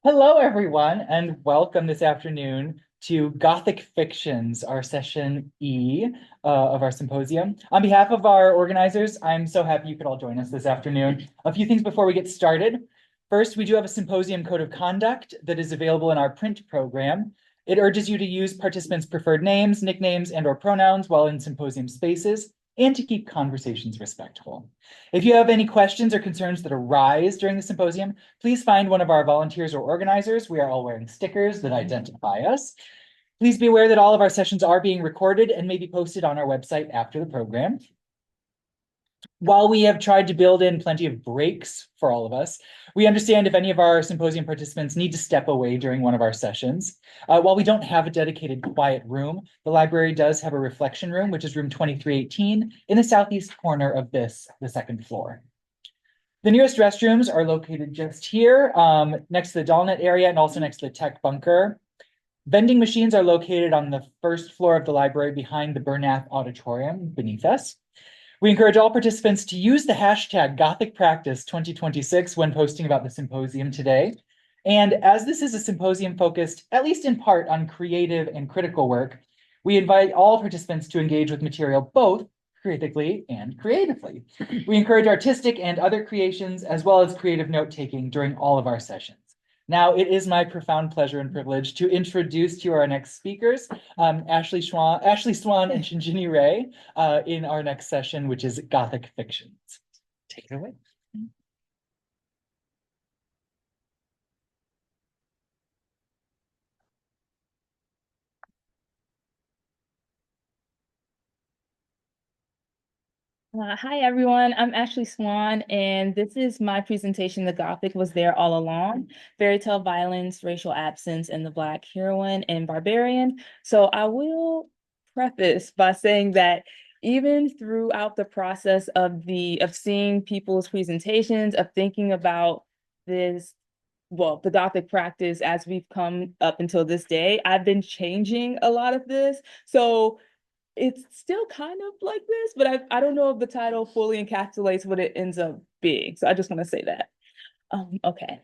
Hello, everyone, and welcome this afternoon to Gothic Fictions, our session E of our symposium. On behalf of our organizers, I'm so happy you could all join us this afternoon. A few things before we get started. First, we do have a symposium code of conduct that is available in our print program. It urges you to use participants' preferred names, nicknames, and/or pronouns while in symposium spaces, and to keep conversations respectful. If you have any questions or concerns that arise during the symposium, please find one of our volunteers or organizers. We are all wearing stickers that identify us. Please be aware that all of our sessions are being recorded and may be posted on our website after the program. While we have tried to build in plenty of breaks for all of us, we understand if any of our symposium participants need to step away during one of our sessions. While we don't have a dedicated quiet room, the library does have a reflection room, which is room 2318 in the southeast corner of the second floor. The nearest restrooms are located just here, next to the Dollnet area and also next to the tech bunker. Vending machines are located on the first floor of the library behind the Bernath Auditorium beneath us. We encourage all participants to use the hashtag GothicPractice2026 when posting about the symposium today. And as this is a symposium focused, at least in part, on creative and critical work, we invite all participants to engage with material both critically and creatively. We encourage artistic and other creations, as well as creative note-taking during all of our sessions. Now, it is my profound pleasure and privilege to introduce to you our next speakers, Ashley Swann and Sinjini Ray, in our next session, which is Gothic Fictions. Take it away. Hi, everyone. I'm Ashley Swann, and this is my presentation, The Gothic Was There All Along, Fairy Tale Violence, Racial Absence, and the Black Heroine and Barbarian. So I will preface by saying that even throughout the process of seeing people's presentations, of thinking about this, well, the Gothic practice as we've come up until this day, I've been changing a lot of this. So it's still kind of like this, but I don't know if the title fully encapsulates what it ends up being. So I just want to say that. Okay,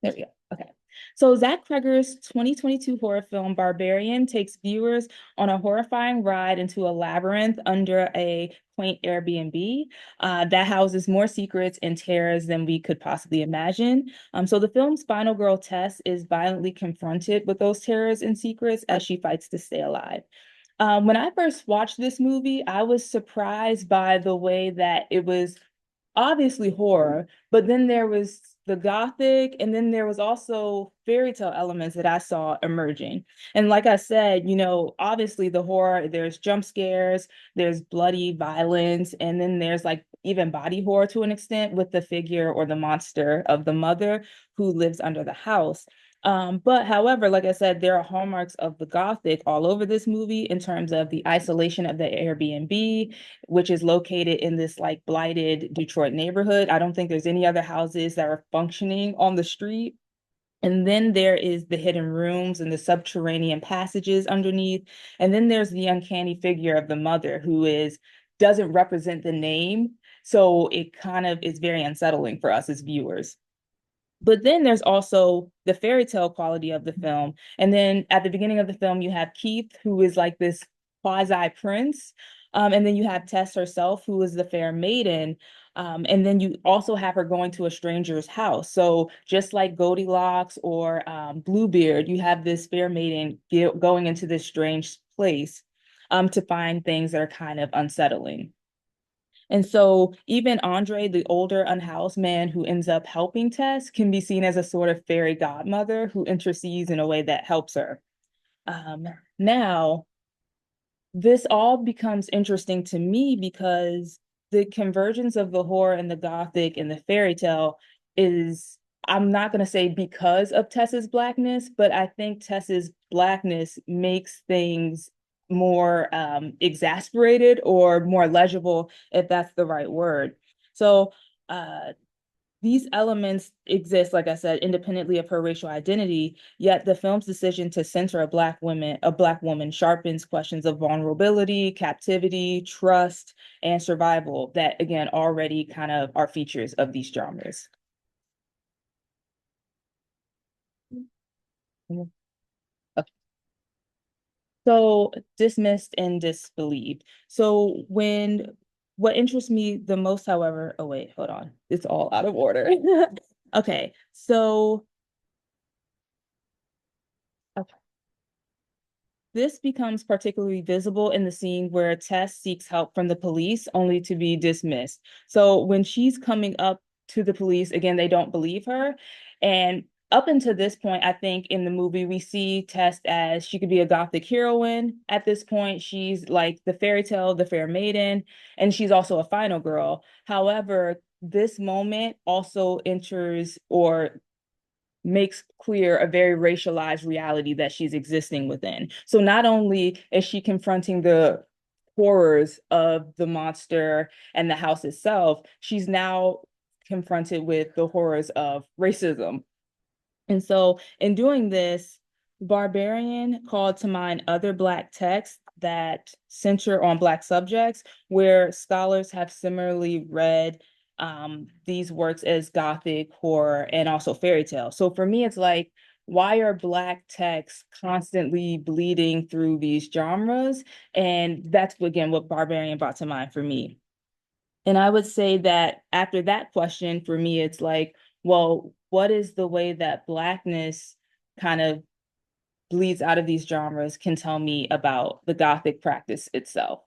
there we go. Okay. So Zach Cregger's 2022 horror film Barbarian takes viewers on a horrifying ride into a labyrinth under a quaint Airbnb that houses more secrets and terrors than we could possibly imagine. So the film's final girl Tess is violently confronted with those terrors and secrets as she fights to stay alive. When I first watched this movie, I was surprised by the way that it was obviously horror, but then there was the gothic, and then there was also fairy tale elements that I saw emerging. And like I said, obviously the horror, there's jump scares, there's bloody violence, and then there's like even body horror to an extent with the figure or the monster of the mother who lives under the house. But however, like I said, there are hallmarks of the Gothic all over this movie in terms of the isolation of the Airbnb, which is located in this like blighted Detroit neighborhood. I don't think there's any other houses that are functioning on the street. And then there is the hidden rooms and the subterranean passages underneath. And then there's the uncanny figure of the mother who doesn't represent the name. So it kind of is very unsettling for us as viewers. But then there's also the fairy tale quality of the film. And then at the beginning of the film, you have Keith, who is like this quasi prince. And then you have Tess herself, who is the fair maiden. And then you also have her going to a stranger's house. So just like Goldilocks or Bluebeard, you have this fair maiden going into this strange place to find things that are kind of unsettling. And so even Andre, the older unhoused man who ends up helping Tess, can be seen as a sort of fairy godmother who intercedes in a way that helps her. Now, this all becomes interesting to me because the convergence of the horror and the gothic and the fairy tale is, I'm not going to say because of Tess's blackness, but I think Tess's blackness makes things more exasperated or more legible, if that's the right word. So these elements exist, like I said, independently of her racial identity, yet the film's decision to center a black woman sharpens questions of vulnerability, captivity, trust, and survival that again already kind of are features of these genres. Okay. So dismissed and disbelieved. So when what interests me the most, however, oh wait, hold on. It's all out of order. Okay, so okay. This becomes particularly visible in the scene where Tess seeks help from the police only to be dismissed. So when she's coming up to the police, again, they don't believe her. And up until this point, I think in the movie, we see Tess as she could be a Gothic heroine. At this point, she's like the fairy tale, the fair maiden, and she's also a final girl. However, this moment also enters or makes clear a very racialized reality that she's existing within. So not only is she confronting the horrors of the monster and the house itself, she's now confronted with the horrors of racism. And so in doing this, Barbarian called to mind other Black texts that center on Black subjects, where scholars have similarly read these works as Gothic, horror, and also fairy tale. So for me, it's like, why are Black texts constantly bleeding through these genres? And that's, again, what Barbarian brought to mind for me. And I would say that after that question, for me, it's like, well, what is the way that Blackness kind of bleeds out of these genres can tell me about the Gothic practice itself?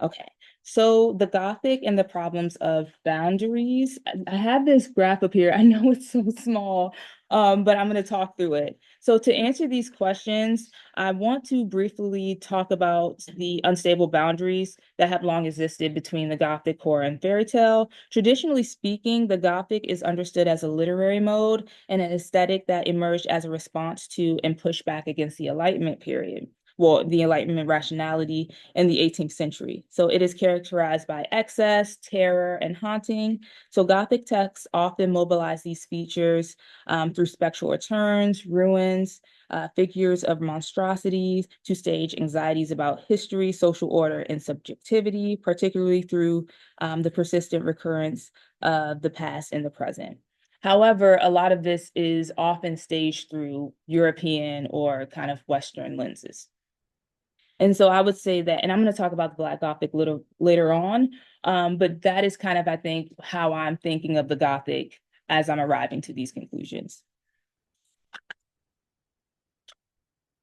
Okay, so the Gothic and the problems of boundaries. I have this graph up here. I know it's so small, but I'm going to talk through it. So to answer these questions, I want to briefly talk about the unstable boundaries that have long existed between the Gothic core and fairy tale. Traditionally speaking, the Gothic is understood as a literary mode and an aesthetic that emerged as a response to and pushback against the Enlightenment period. Well, the Enlightenment rationality in the 18th century. So it is characterized by excess, terror, and haunting. So Gothic texts often mobilize these features through spectral returns, ruins, figures of monstrosities to stage anxieties about history, social order, and subjectivity, particularly through the persistent recurrence of the past and the present. However, a lot of this is often staged through European or kind of Western lenses. And so I would say that, and I'm going to talk about the Black Gothic little later on, but that is kind of, I think, how I'm thinking of the Gothic as I'm arriving to these conclusions.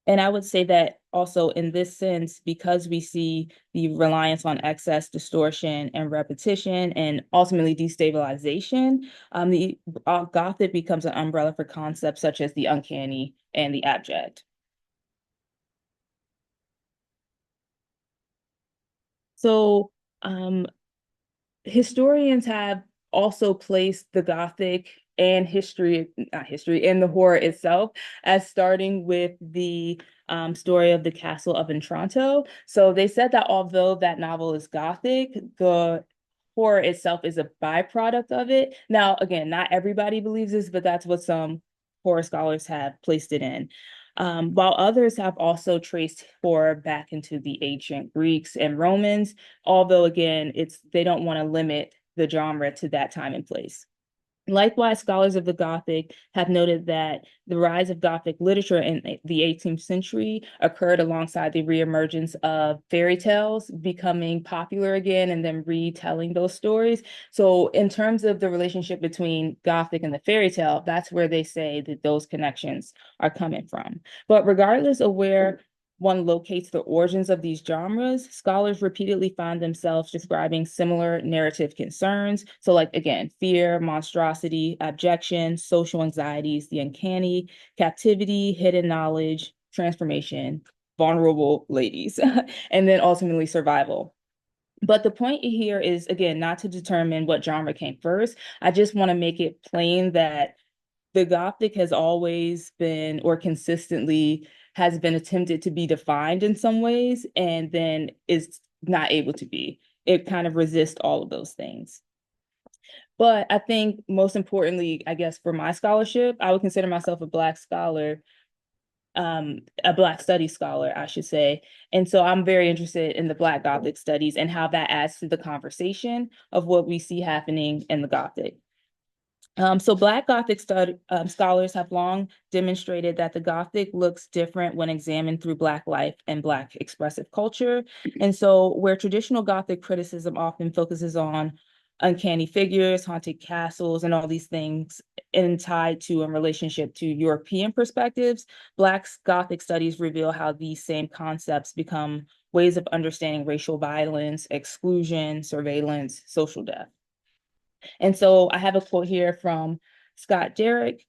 And I would say that also in this sense, because we see the reliance on excess, distortion, and repetition, and ultimately destabilization, the Gothic becomes an umbrella for concepts such as the uncanny and the abject. So historians have also placed the Gothic and history, not history, and the horror itself as starting with the story of the Castle of Otranto. So they said that although that novel is Gothic, the horror itself is a byproduct of it. Now, again, not everybody believes this, but that's what some horror scholars have placed it in. While others have also traced horror back into the ancient Greeks and Romans, although again, they don't want to limit the genre to that time and place. Likewise, scholars of the Gothic have noted that the rise of Gothic literature in the 18th century occurred alongside the reemergence of fairy tales becoming popular again and then retelling those stories. So, in terms of the relationship between Gothic and the fairy tale, that's where they say that those connections are coming from. But regardless of where one locates the origins of these genres, scholars repeatedly find themselves describing similar narrative concerns. So, like, again, fear, monstrosity, abjection, social anxieties, the uncanny, captivity, hidden knowledge, transformation, vulnerable ladies, and then ultimately survival. But the point here is, again, not to determine what genre came first. I just want to make it plain that the Gothic has always been, or consistently has been attempted to be defined in some ways, and then is not able to be. It kind of resists all of those things. But I think most importantly, I guess for my scholarship, I would consider myself a Black scholar, a Black studies scholar, I should say. And so I'm very interested in the Black Gothic studies and how that adds to the conversation of what we see happening in the Gothic. So Black Gothic scholars have long demonstrated that the Gothic looks different when examined through Black life and Black expressive culture. And so where traditional Gothic criticism often focuses on uncanny figures, haunted castles, and all these things and tied to a relationship to European perspectives, Black Gothic studies reveal how these same concepts become ways of understanding racial violence, exclusion, surveillance, social death. And so I have a quote here from Scott Derrick,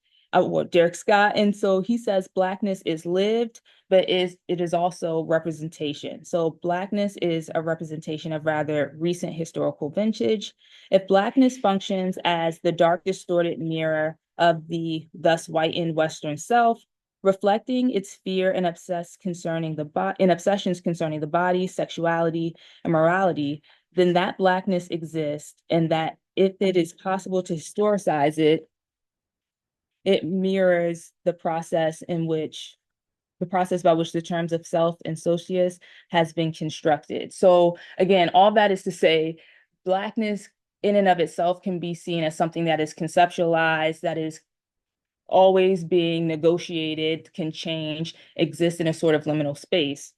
Derek Scott. And so he says, Blackness is lived, but it is also representation. So Blackness is a representation of rather recent historical vintage. If Blackness functions as the dark, distorted mirror of the thus whitened Western self, reflecting its fear and obsessions concerning the body, sexuality, and morality, then that Blackness exists, and that if it is possible to historicize it, it mirrors the process by which the terms of self and socius has been constructed. So again, all that is to say, Blackness in and of itself can be seen as something that is conceptualized, that is always being negotiated, can change, exist in a sort of liminal space.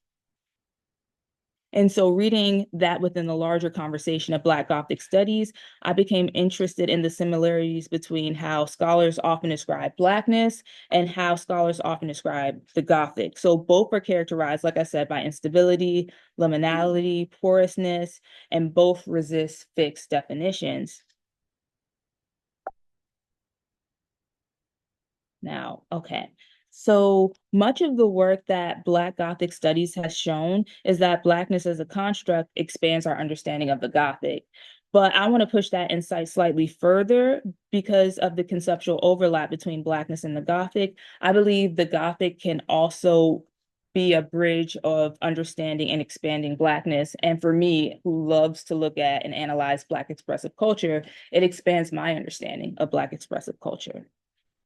And so reading that within the larger conversation of Black Gothic studies, I became interested in the similarities between how scholars often describe Blackness and how scholars often describe the Gothic. So both are characterized, like I said, by instability, liminality, porousness, and both resist fixed definitions. Now, okay. So much of the work that Black Gothic studies has shown is that Blackness as a construct expands our understanding of the Gothic. But I want to push that insight slightly further because of the conceptual overlap between Blackness and the Gothic. I believe the Gothic can also be a bridge of understanding and expanding Blackness. And for me, who loves to look at and analyze Black expressive culture, it expands my understanding of Black expressive culture.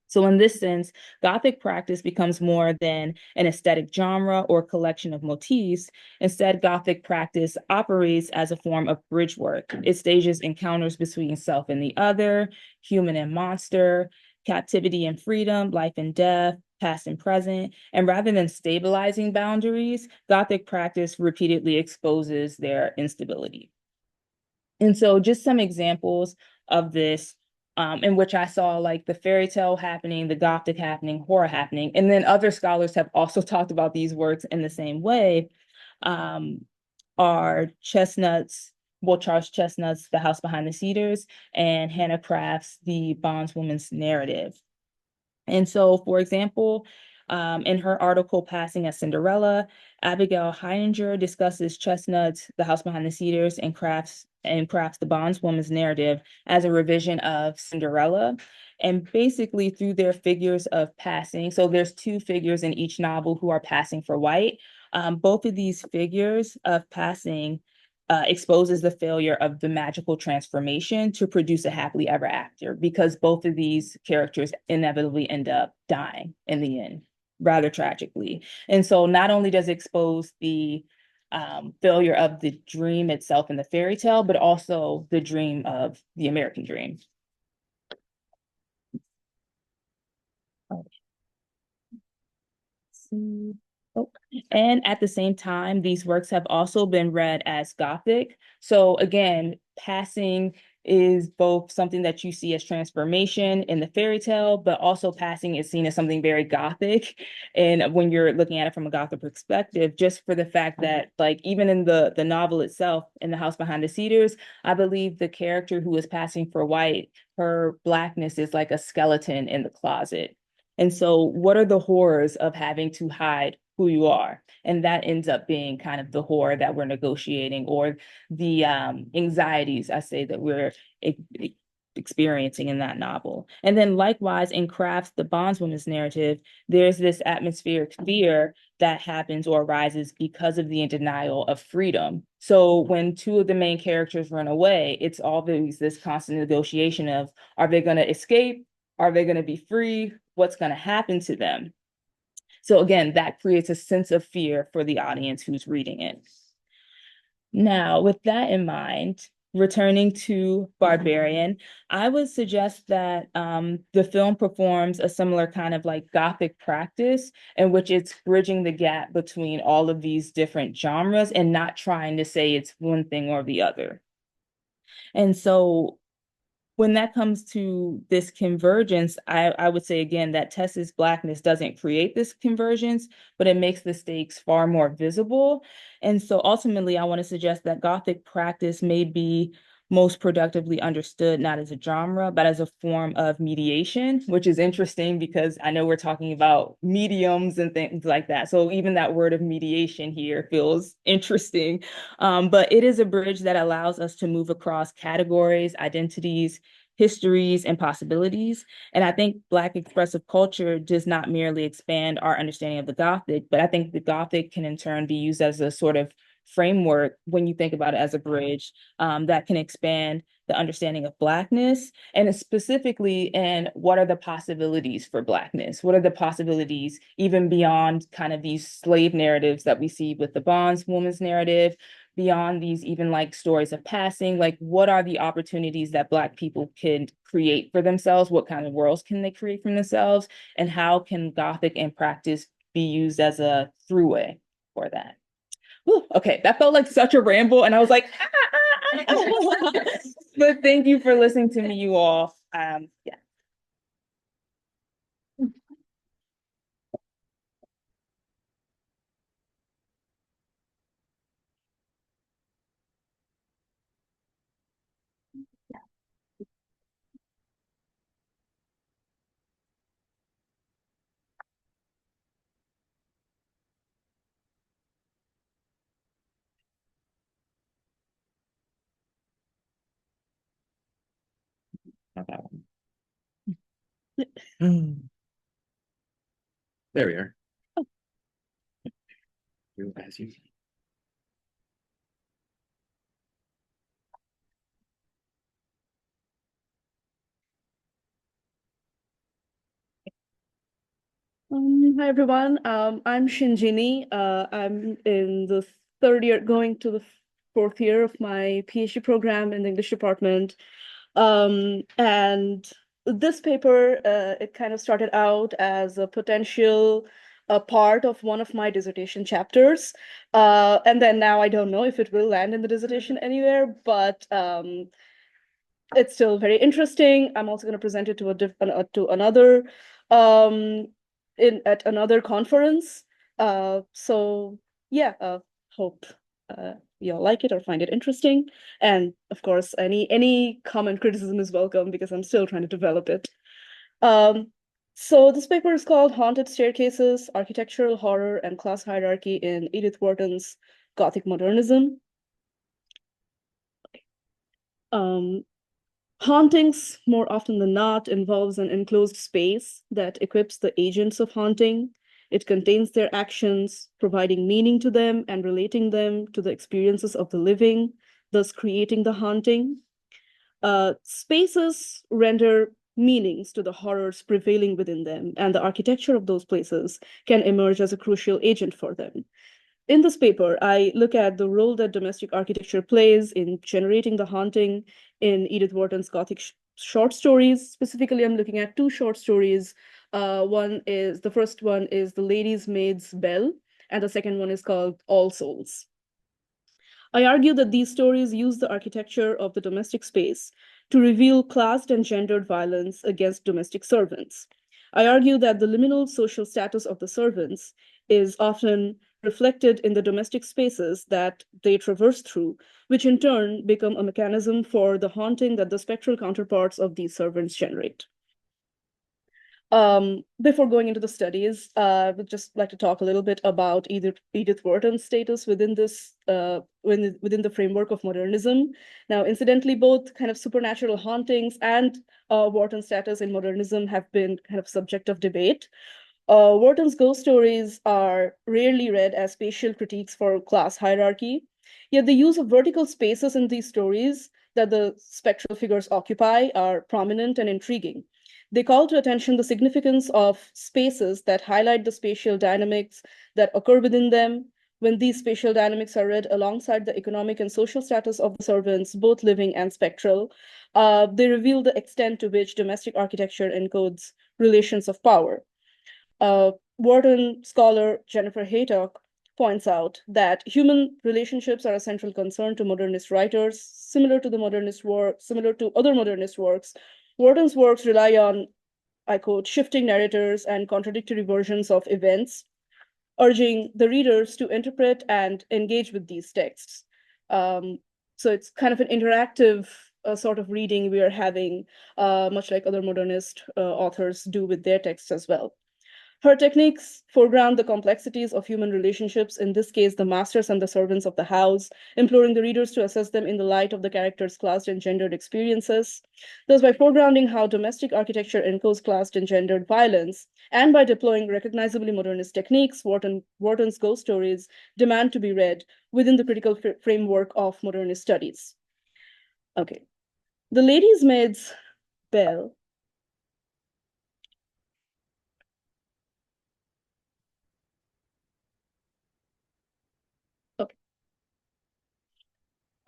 So in this sense, Gothic practice becomes more than an aesthetic genre or collection of motifs. Instead, Gothic practice operates as a form of bridge work. It stages encounters between self and the other, human and monster, captivity and freedom, life and death, past and present. And rather than stabilizing boundaries, Gothic practice repeatedly exposes their instability. And so just some examples of this, in which I saw like the fairy tale happening, the Gothic happening, horror happening. And then other scholars have also talked about these works in the same way, um, are Charles Chestnut's The House Behind the Cedars and Hannah Craft's The Bondswoman's Narrative. And so, for example, in her article, Passing as Cinderella, Abigail Heininger discusses Chestnut's The House Behind the Cedars and crafts the bondswoman's narrative as a revision of Cinderella. And basically through their figures of passing, so there's two figures in each novel who are passing for white. Both of these figures of passing exposes the failure of the magical transformation to produce a happily ever after, because both of these characters inevitably end up dying in the end, rather tragically. And so not only does it expose the failure of the dream itself in the fairy tale, but also the dream of the American dream. See. Oh. And at the same time, these works have also been read as Gothic. So again, passing is both something that you see as transformation in the fairy tale, but also passing is seen as something very Gothic. And when you're looking at it from a Gothic perspective, just for the fact that like even in the novel itself, in The House Behind the Cedars, I believe the character who is passing for white, her Blackness is like a skeleton in the closet. And so, what are the horrors of having to hide who you are? And that ends up being kind of the horror that we're negotiating, or the anxieties, I say, that we're experiencing in that novel. And then likewise in Craft's The Bondswoman's narrative, there's this atmospheric fear that happens or arises because of the in denial of freedom. So when two of the main characters run away, it's always this constant negotiation of, are they going to escape? Are they going to be free? What's going to happen to them? So again, that creates a sense of fear for the audience who's reading it. Now, with that in mind, returning to Barbarian, I would suggest that the film performs a similar kind of like Gothic practice in which it's bridging the gap between all of these different genres and not trying to say it's one thing or the other. And so when that comes to this convergence, I would say again that Tess's Blackness doesn't create this convergence, but it makes the stakes far more visible. And so ultimately, I want to suggest that Gothic practice may be most productively understood not as a genre, but as a form of mediation, which is interesting because I know we're talking about mediums and things like that. So even that word of mediation here feels interesting. But it is a bridge that allows us to move across categories, identities, histories, and possibilities. And I think Black expressive culture does not merely expand our understanding of the Gothic, but I think the Gothic can in turn be used as a sort of framework when you think about it as a bridge that can expand the understanding of Blackness and specifically in what are the possibilities for Blackness? What are the possibilities even beyond kind of these slave narratives that we see with the bondswoman's narrative, beyond these even like stories of passing, like what are the opportunities that Black people can create for themselves? What kind of worlds can they create for themselves? And how can Gothic and practice be used as a throughway for that? Ooh, okay, that felt like such a ramble, and I was like, but thank you for listening to me, you all. Yeah. Okay. Hmm. There we are. As you. Hi everyone. I'm Sinjini. I'm in the third year, going to the fourth year of my PhD program in the English department. And this paper, it kind of started out as a potential part of one of my dissertation chapters. And then now I don't know if it will land in the dissertation anywhere, but it's still very interesting. I'm also going to present it to to another um at another conference. So yeah, hope you'll like it or find it interesting. And of course, any comment criticism is welcome because I'm still trying to develop it. Um, so this paper is called Haunted Staircases, Architectural Horror and Class Hierarchy in Edith Wharton's Gothic Modernism. Um, Hauntings, more often than not, involves an enclosed space that equips the agents of haunting. It contains their actions, providing meaning to them and relating them to the experiences of the living, thus creating the haunting. Spaces render meanings to the horrors prevailing within them, and the architecture of those places can emerge as a crucial agent for them. In this paper, I look at the role that domestic architecture plays in generating the haunting in Edith Wharton's Gothic short stories. Specifically, I'm looking at two short stories. The first one is The Lady's Maid's Bell, and the second one is called All Souls. I argue that these stories use the architecture of the domestic space to reveal classed and gendered violence against domestic servants. I argue that the liminal social status of the servants is often reflected in the domestic spaces that they traverse through, which in turn become a mechanism for the haunting that the spectral counterparts of these servants generate. Before going into the studies, I would just like to talk a little bit about Edith Wharton's status within this within the framework of modernism. Now, incidentally, both kind of supernatural hauntings and Wharton's status in modernism have been kind of subject of debate. Wharton's ghost stories are rarely read as spatial critiques for class hierarchy, yet the use of vertical spaces in these stories that the spectral figures occupy are prominent and intriguing. They call to attention the significance of spaces that highlight the spatial dynamics that occur within them. When these spatial dynamics are read alongside the economic and social status of the servants, both living and spectral, they reveal the extent to which domestic architecture encodes relations of power. Wharton scholar Jennifer Haydock points out that human relationships are a central concern to modernist writers, similar to other modernist works. Wharton's works rely on, I quote, shifting narrators and contradictory versions of events, urging the readers to interpret and engage with these texts. So it's kind of an interactive sort of reading we are having, much like other modernist authors do with their texts as well. Her techniques foreground the complexities of human relationships, in this case, the masters and the servants of the house, imploring the readers to assess them in the light of the characters' classed and gendered experiences. Thus, by foregrounding how domestic architecture encodes classed and gendered violence, and by deploying recognizably modernist techniques, Wharton's ghost stories demand to be read within the critical framework of modernist studies. Okay. The Lady's Maid's Bell.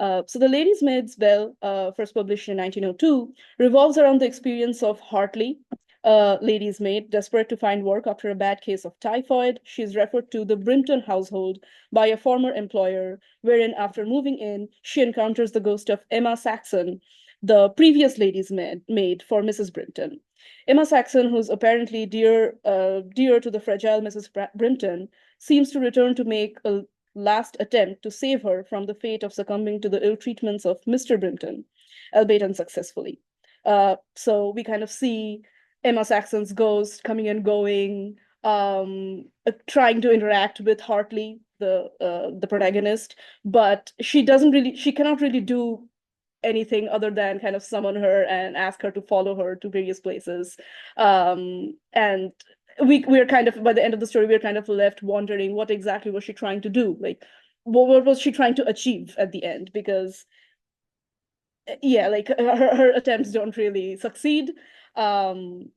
So The Lady's Maid's Bell, first published in 1902, revolves around the experience of Hartley, a lady's maid, desperate to find work after a bad case of typhoid. She is referred to the Brimpton household by a former employer, wherein after moving in, she encounters the ghost of Emma Saxon, the previous lady's maid for Mrs. Brimpton. Emma Saxon, who's apparently dear to the fragile Mrs. Brimpton, seems to return to make a last attempt to save her from the fate of succumbing to the ill treatments of Mr. Brimpton, albeit unsuccessfully. So we kind of see Emma Saxon's ghost coming and going, trying to interact with Hartley, the protagonist, but she cannot really do anything other than kind of summon her and ask her to follow her to various places. And we're kind of, by the end of the story, we're kind of left wondering what exactly was she trying to do? Like, what was she trying to achieve at the end? Because yeah, like her attempts don't really succeed. And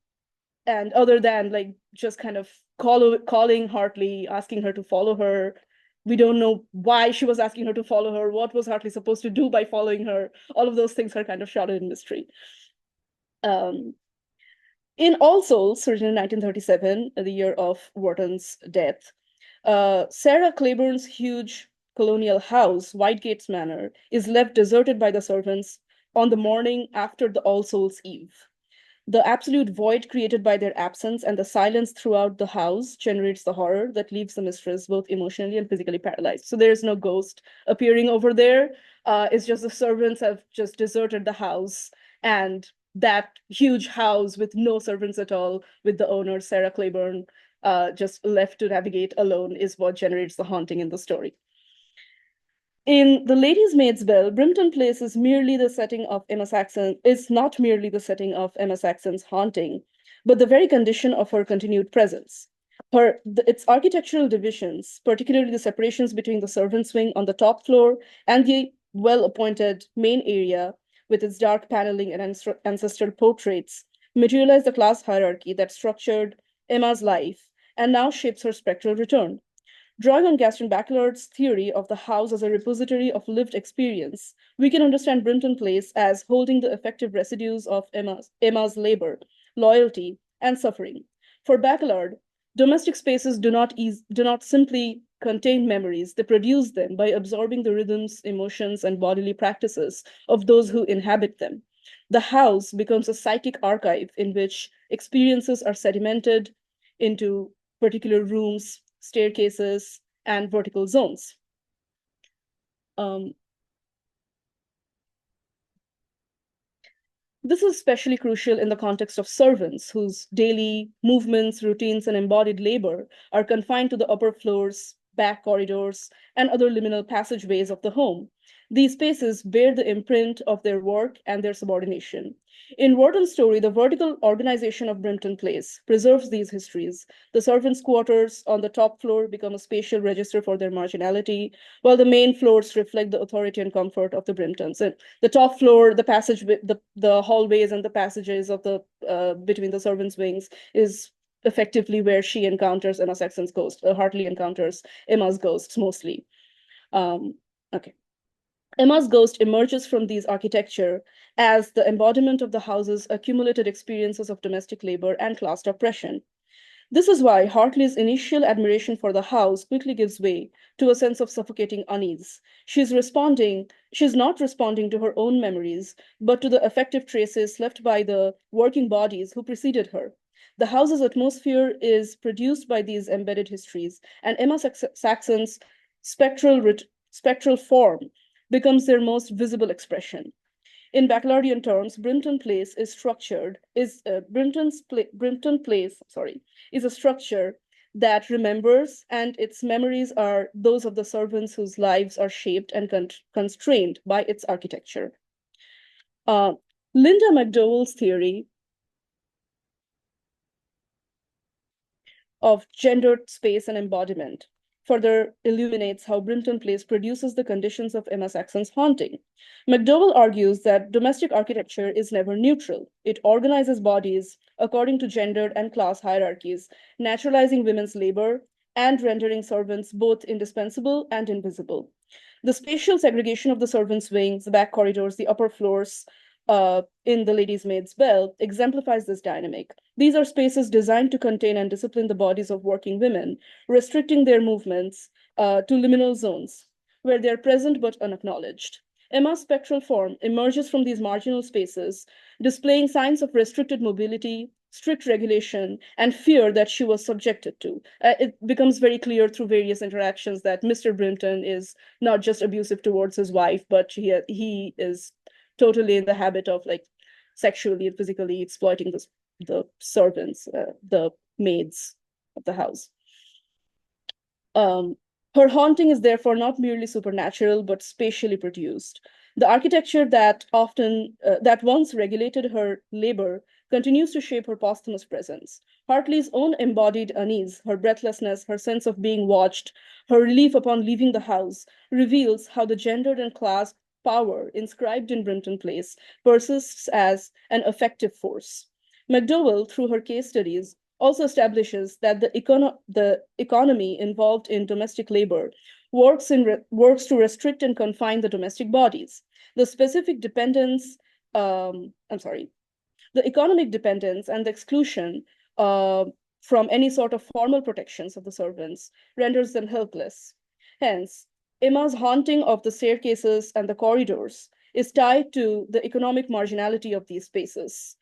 other than like just kind of calling Hartley, asking her to follow her, we don't know why she was asking her to follow her. What was Hartley supposed to do by following her? All of those things are kind of shrouded in mystery. In All Souls, written in 1937, the year of Wharton's death, Sarah Claiborne's huge colonial house, Whitegates Manor, is left deserted by the servants on the morning after the All Souls' Eve. The absolute void created by their absence and the silence throughout the house generates the horror that leaves the mistress both emotionally and physically paralyzed. So there's no ghost appearing over there. It's just the servants have just deserted the house, and that huge house with no servants at all, with the owner, Sarah Claiborne, just left to navigate alone, is what generates the haunting in the story. In The Lady's Maid's Bell, Brimpton Place is not merely the setting of Emma Saxon's haunting, but the very condition of her continued presence. Its architectural divisions, particularly the separations between the servants' wing on the top floor and the well-appointed main area with its dark paneling and ancestral portraits, materialize the class hierarchy that structured Emma's life and now shapes her spectral return. Drawing on Gaston Bachelard's theory of the house as a repository of lived experience, we can understand Brimpton Place as holding the effective residues of Emma's labor, loyalty, and suffering. For Bachelard, domestic spaces do not simply contain memories, they produce them by absorbing the rhythms, emotions, and bodily practices of those who inhabit them. The house becomes a psychic archive in which experiences are sedimented into particular rooms, staircases, and vertical zones. This is especially crucial in the context of servants whose daily movements, routines, and embodied labor are confined to the upper floors, back corridors, and other liminal passageways of the home. These spaces bear the imprint of their work and their subordination. In Wharton's story, the vertical organization of Brimpton Place preserves these histories. The servants' quarters on the top floor become a spatial register for their marginality, while the main floors reflect the authority and comfort of the Brimptons. And the top floor, the passage, the hallways and the passages of the between the servants' wings is effectively where she encounters Emma Saxon's ghost. Hartley encounters Emma's ghosts mostly. Okay. Emma's ghost emerges from these architecture as the embodiment of the house's accumulated experiences of domestic labor and class oppression. This is why Hartley's initial admiration for the house quickly gives way to a sense of suffocating unease. She's not responding to her own memories, but to the affective traces left by the working bodies who preceded her. The house's atmosphere is produced by these embedded histories, and Emma Saxon's spectral form becomes their most visible expression. In Bachelorian terms, Brimpton Place is a structure that remembers, and its memories are those of the servants whose lives are shaped and constrained by its architecture. Linda McDowell's theory of gendered space and embodiment further illuminates how Brimpton Place produces the conditions of Emma Saxon's haunting. McDowell argues that domestic architecture is never neutral. It organizes bodies according to gendered and class hierarchies, naturalizing women's labor and rendering servants both indispensable and invisible. The spatial segregation of the servants' wings, the back corridors, the upper floors, in the Lady's Maid's Bell exemplifies this dynamic. These are spaces designed to contain and discipline the bodies of working women, restricting their movements to liminal zones, where they are present but unacknowledged. Emma's spectral form emerges from these marginal spaces, displaying signs of restricted mobility, strict regulation, and fear that she was subjected to. It becomes very clear through various interactions that Mr. Brimpton is not just abusive towards his wife, but he is totally in the habit of like sexually and physically exploiting the servants, the maids of the house. Her haunting is therefore not merely supernatural, but spatially produced. The architecture that once regulated her labor continues to shape her posthumous presence. Hartley's own embodied unease, her breathlessness, her sense of being watched, her relief upon leaving the house, reveals how the gendered and class power inscribed in Brimpton Place persists as an effective force. McDowell, through her case studies, also establishes that the economy involved in domestic labor works to restrict and confine the domestic bodies. The economic dependence and the exclusion from any sort of formal protections of the servants renders them helpless. Hence, Emma's haunting of the staircases and the corridors is tied to the economic marginality of these spaces.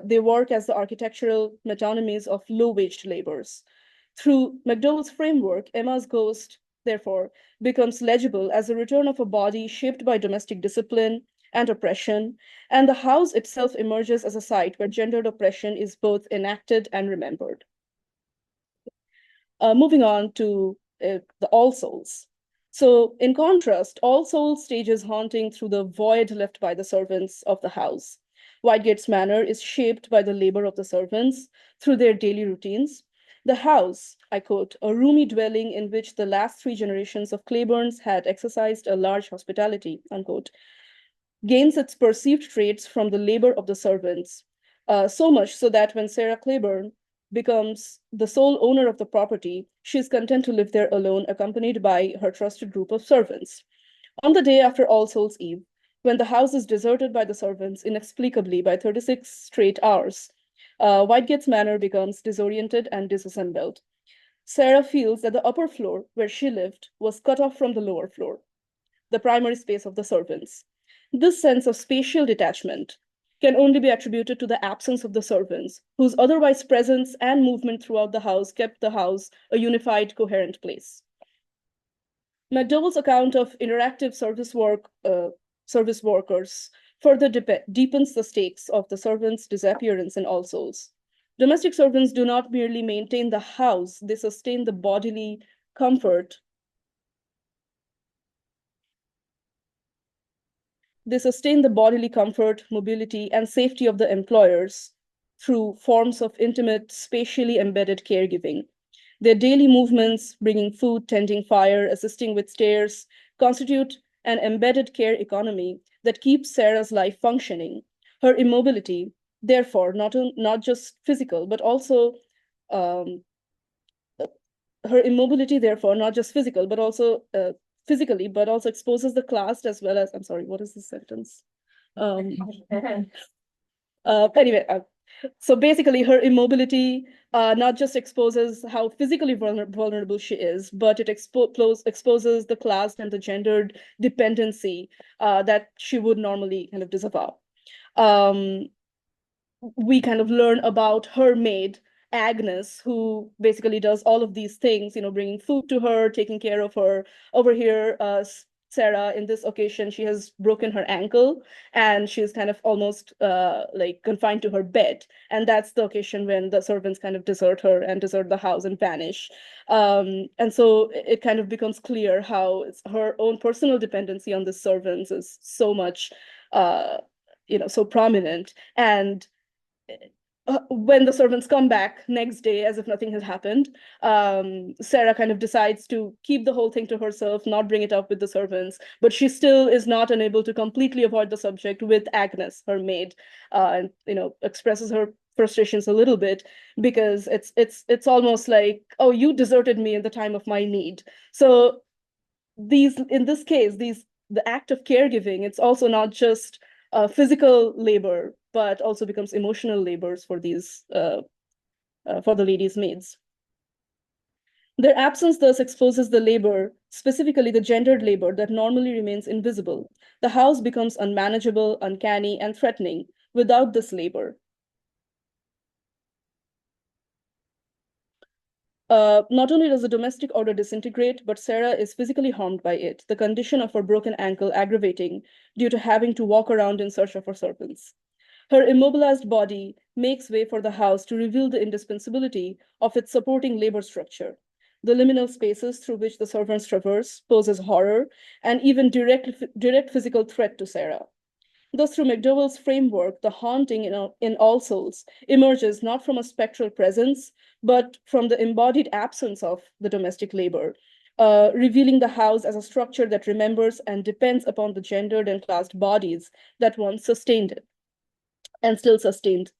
They work as the architectural metonymies of low-waged labors. Through McDowell's framework, Emma's ghost, therefore, becomes legible as a return of a body shaped by domestic discipline and oppression, and the house itself emerges as a site where gendered oppression is both enacted and remembered. Moving on to the All Souls. So in contrast, All Souls stages haunting through the void left by the servants of the house. Whitegate's manor is shaped by the labor of the servants through their daily routines. The house, I quote, a roomy dwelling in which the last 3 generations of Claibornes had exercised a large hospitality, unquote, gains its perceived traits from the labor of the servants, so much so that when Sarah Claiborne becomes the sole owner of the property, she is content to live there alone, accompanied by her trusted group of servants. On the day after All Souls' Eve, when the house is deserted by the servants inexplicably by 36 straight hours, Whitegate's manor becomes disoriented and disassembled. Sarah feels that the upper floor, where she lived, was cut off from the lower floor, the primary space of the servants. This sense of spatial detachment can only be attributed to the absence of the servants, whose otherwise presence and movement throughout the house kept the house a unified, coherent place. McDowell's account of interactive service workers further deepens the stakes of the servant's disappearance in All Souls. Domestic servants do not merely maintain the house, they sustain the bodily comfort. They sustain the bodily comfort, mobility, and safety of the employers through forms of intimate, spatially embedded caregiving. Their daily movements, bringing food, tending fire, assisting with stairs, constitute an embedded care economy that keeps Sarah's life functioning. Her immobility, therefore, not just physical, but also her immobility, therefore, not just physical, but also physically, but also exposes the class as well as, I'm sorry, what is this sentence? Anyway, so basically her immobility not just exposes how physically vulnerable she is, but it exposes the class and the gendered dependency that she would normally kind of disavow. We kind of learn about her maid, Agnes, who basically does all of these things, bringing food to her, taking care of her. Over here, Sarah, in this occasion, she has broken her ankle and she's kind of almost like confined to her bed. And that's the occasion when the servants kind of desert her and desert the house and vanish. And so it kind of becomes clear how her own personal dependency on the servants is so much, so prominent. And when the servants come back next day as if nothing has happened, Sarah kind of decides to keep the whole thing to herself, not bring it up with the servants, but she still is not unable to completely avoid the subject with Agnes, her maid, and expresses her frustrations a little bit because it's almost like, oh, you deserted me in the time of my need. So in this case, the act of caregiving, it's also not just physical labor, but also becomes emotional labors for these for the ladies' maids. Their absence thus exposes the labor, specifically the gendered labor that normally remains invisible. The house becomes unmanageable, uncanny, and threatening without this labor. Not only does the domestic order disintegrate, but Sarah is physically harmed by it, the condition of her broken ankle aggravating due to having to walk around in search of her servants. Her immobilized body makes way for the house to reveal the indispensability of its supporting labor structure. The liminal spaces through which the servants traverse poses horror and even direct physical threat to Sarah. Thus, through McDowell's framework, the haunting in All Souls emerges not from a spectral presence, but from the embodied absence of the domestic labor, revealing the house as a structure that remembers and depends upon the gendered and classed bodies that once sustained it and still sustains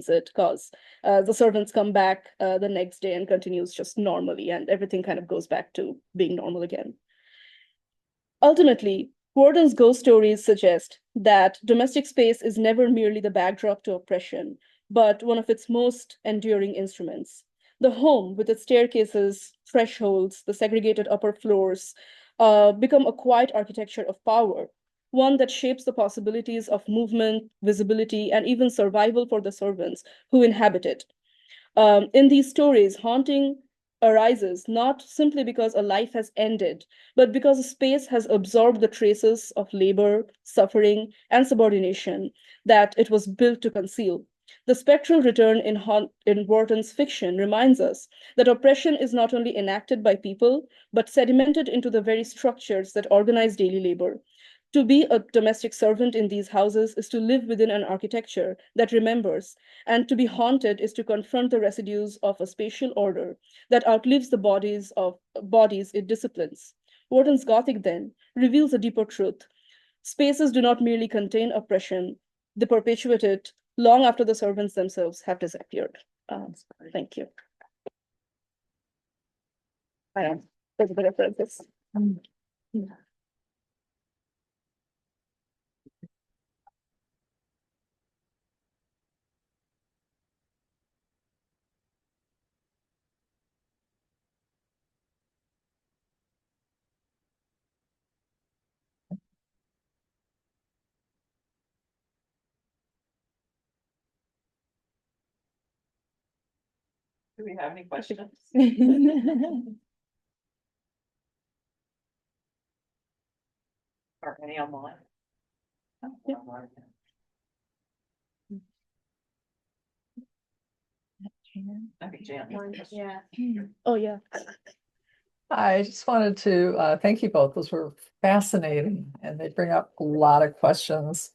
it, because the servants come back the next day and continues just normally, and everything kind of goes back to being normal again. Ultimately, Warden's ghost stories suggest that domestic space is never merely the backdrop to oppression, but one of its most enduring instruments. The home, with its staircases, thresholds, the segregated upper floors, become a quiet architecture of power, one that shapes the possibilities of movement, visibility, and even survival for the servants who inhabit it. In these stories, haunting arises not simply because a life has ended, but because a space has absorbed the traces of labor, suffering, and subordination that it was built to conceal. The spectral return in Wharton's fiction reminds us that oppression is not only enacted by people, but sedimented into the very structures that organize daily labor. To be a domestic servant in these houses is to live within an architecture that remembers, and to be haunted is to confront the residues of a spatial order that outlives the bodies it disciplines. Wharton's Gothic, then, reveals a deeper truth. Spaces do not merely contain oppression, they perpetuate it long after the servants themselves have disappeared. Thank you. I know, there's a bit of this. Yeah. Do we have any questions? Or any online? Yeah. Oh, yeah. I just wanted to thank you both. Those were fascinating and they bring up a lot of questions.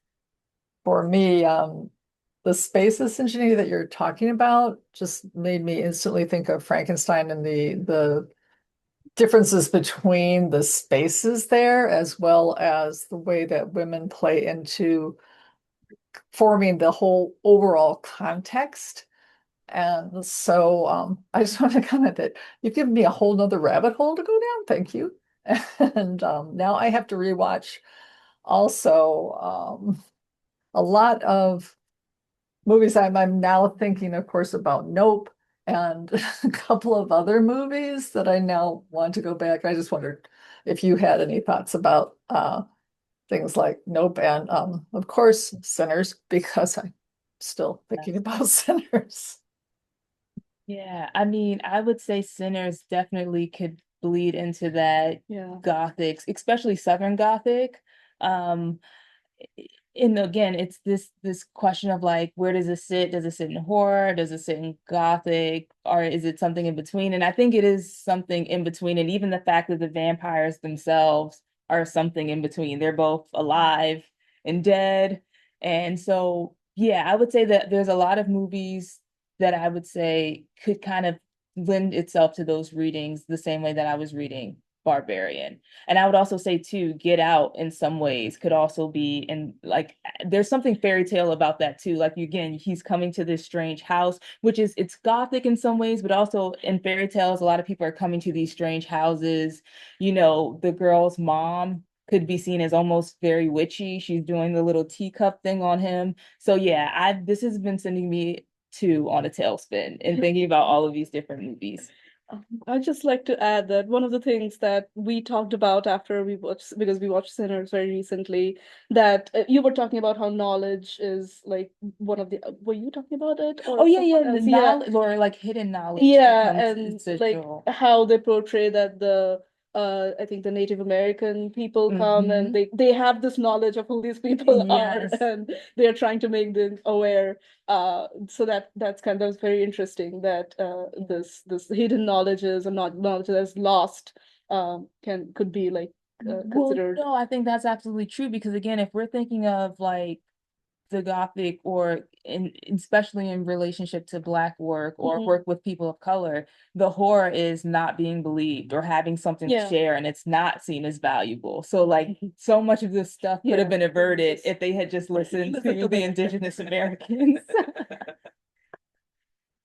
For me, the spaces engineering that you're talking about just made me instantly think of Frankenstein and the differences between the spaces there, as well as the way that women play into forming the whole overall context. And so I just want to comment that you've given me a whole nother rabbit hole to go down. Thank you. And now I have to rewatch also a lot of movies. I'm now thinking, of course, about Nope and a couple of other movies that I now want to go back. I just wondered if you had any thoughts about things like Nope and of course Sinners, because I'm still thinking about Sinners. Yeah, I mean, I would say Sinners definitely could bleed into that Yeah. Gothic, especially Southern Gothic. Um, and again, it's this question of like, where does it sit? Does it sit in horror? Does it sit in Gothic? Or is it something in between? And I think it is something in between. And even the fact that the vampires themselves are something in between. They're both alive and dead. And so, yeah, I would say that there's a lot of movies that I would say could kind of lend itself to those readings the same way that I was reading Barbarian. And I would also say too, Get Out in some ways could also be in like there's something fairy tale about that too. Like again, he's coming to this strange house, which is it's gothic in some ways, but also in fairy tales, a lot of people are coming to these strange houses. You know, the girl's mom could be seen as almost very witchy. She's doing the little teacup thing on him. So yeah, I this has been sending me to on a tailspin and thinking about all of these different movies. I'd just like to add that one of the things that we talked about after we watched, because we watched Sinners very recently, that you were talking about how knowledge is like one of the, were you talking about it? Or Oh yeah, yeah, someone the else? Yeah. knowledge or like hidden knowledge Yeah, becomes and like essential. how they portray that the I think the Native American people come and they have this knowledge of who these people are, Yes. and they're trying to make them aware. So that's kind of very interesting that this hidden knowledges and not knowledge that's lost could be like Well, considered. no, I think that's absolutely true because again, if we're thinking of like the Gothic or especially in relationship to Black work or Mhm. work with people of color, the horror is not being believed or having something to Yeah. share and it's not seen as valuable. So like Mhm. so much of this stuff could Yeah. have been averted if they had just listened to the Indigenous Americans.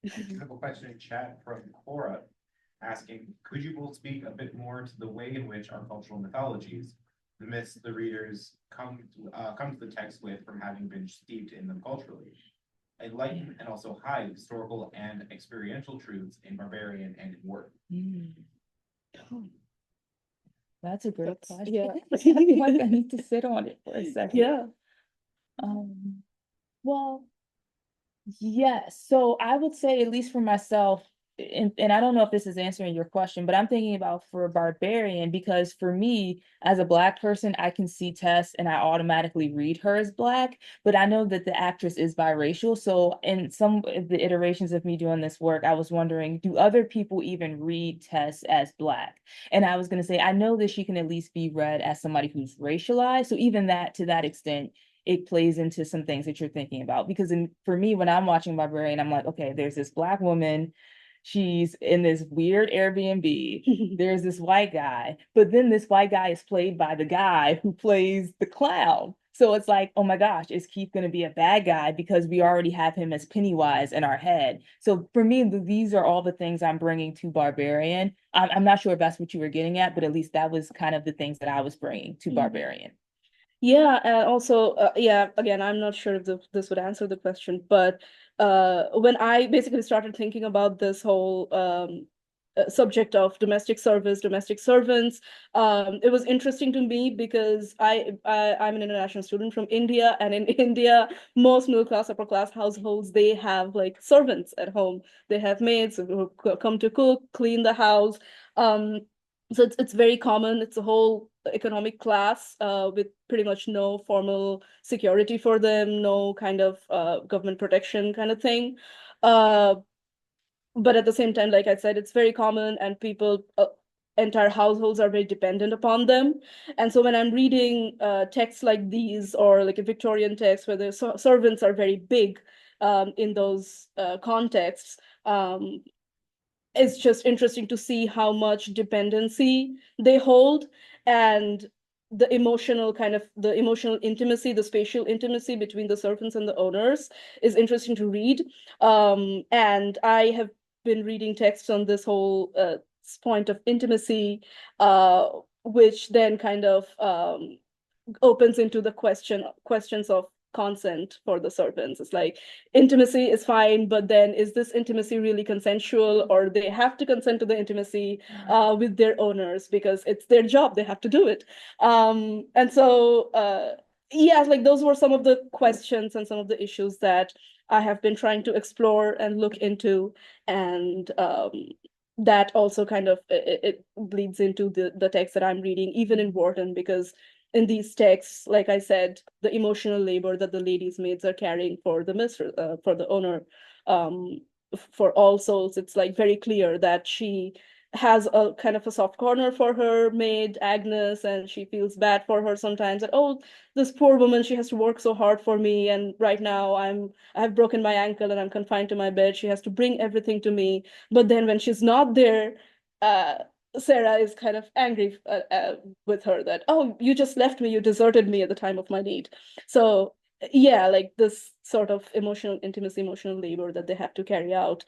I have a question in chat from Cora asking, could you both speak a bit more to the way in which our cultural mythologies, the myths the readers come to the text with from having been steeped in them culturally, enlighten and also hide historical and experiential truths in barbarian and in work? That's a great That's- question. yeah. I feel like I need to sit on it for a second. Yeah. Well, yes. So I would say, at least for myself, and I don't know if this is answering your question, but I'm thinking about for a barbarian, because for me, as a Black person, I can see Tess and I automatically read her as Black, but I know that the actress is biracial. So in some of the iterations of me doing this work, I was wondering, do other people even read Tess as Black? And I was going to say, I know that she can at least be read as somebody who's racialized. So even that, to that extent, it plays into some things that you're thinking about. Because for me, when I'm watching Barbarian, I'm like, okay, there's this Black woman. She's in this weird Airbnb. There's this white guy, but then this white guy is played by the guy who plays the clown. So it's like, oh my gosh, is Keith going to be a bad guy because we already have him as Pennywise in our head? So for me, these are all the things I'm bringing to Barbarian. I'm not sure if that's what you were getting at, but at least that was kind of the things that I was bringing to Barbarian. Yeah, and also, yeah, again, I'm not sure if this would answer the question, but when I basically started thinking about this whole subject of domestic service, domestic servants, it was interesting to me because I'm an international student from India, and in India, most middle class, upper class households, they have like servants at home. They have maids who come to cook, clean the house. So it's very common. It's a whole economic class with pretty much no formal security for them, no kind of government protection kind of thing. But at the same time, like I said, it's very common, and people, entire households are very dependent upon them. And so when I'm reading texts like these, or like a Victorian text where the servants are very big in those contexts, it's just interesting to see how much dependency they hold, and the emotional intimacy, the spatial intimacy between the servants and the owners is interesting to read. And I have been reading texts on this whole point of intimacy, which then kind of opens into the questions of consent for the servants. It's like intimacy is fine, but then is this intimacy really consensual, or they have to consent to the intimacy with their owners because it's their job, they have to do it. And so yeah, like those were some of the questions and some of the issues that I have been trying to explore and look into. And that also kind of it bleeds into the text that I'm reading, even in Wharton, because in these texts, like I said, the emotional labor that the ladies' maids are carrying for the mistress, for the owner, for All Souls, it's like very clear that she has a kind of a soft corner for her maid Agnes, and she feels bad for her sometimes. That, oh, this poor woman, she has to work so hard for me, and right now I have broken my ankle and I'm confined to my bed. She has to bring everything to me, but then when she's not there, Sarah is kind of angry with her that, oh, you just left me, you deserted me at the time of my need. So yeah, like this sort of emotional intimacy, emotional labor that they have to carry out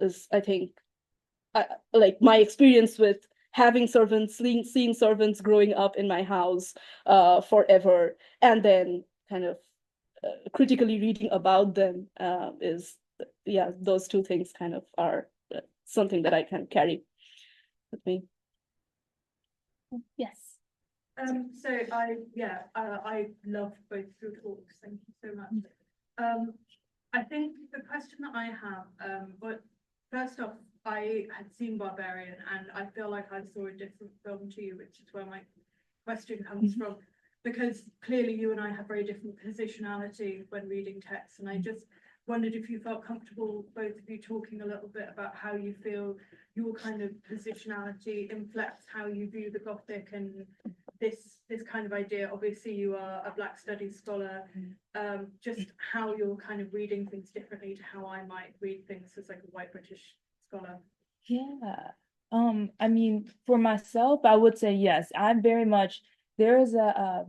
is, I think, like my experience with having servants, seeing servants growing up in my house forever, and then kind of critically reading about them is, yeah, those two things kind of are something that I can carry with me. Yes. I love both your talks. Thank you so much. I think the question that I have, but first off, I had seen Barbarian, and I feel like I saw a different film to you, which is where my question comes from, because clearly you and I have very different positionality when reading text, and I just wondered if you felt comfortable, both of you, talking a little bit about how you feel your kind of positionality inflects how you view the Gothic and this kind of idea. Obviously, you are a Black Studies scholar, just how you're kind of reading things differently to how I might read things as like a white British scholar. Yeah. I mean, for myself, I would say yes. I'm very much, there is a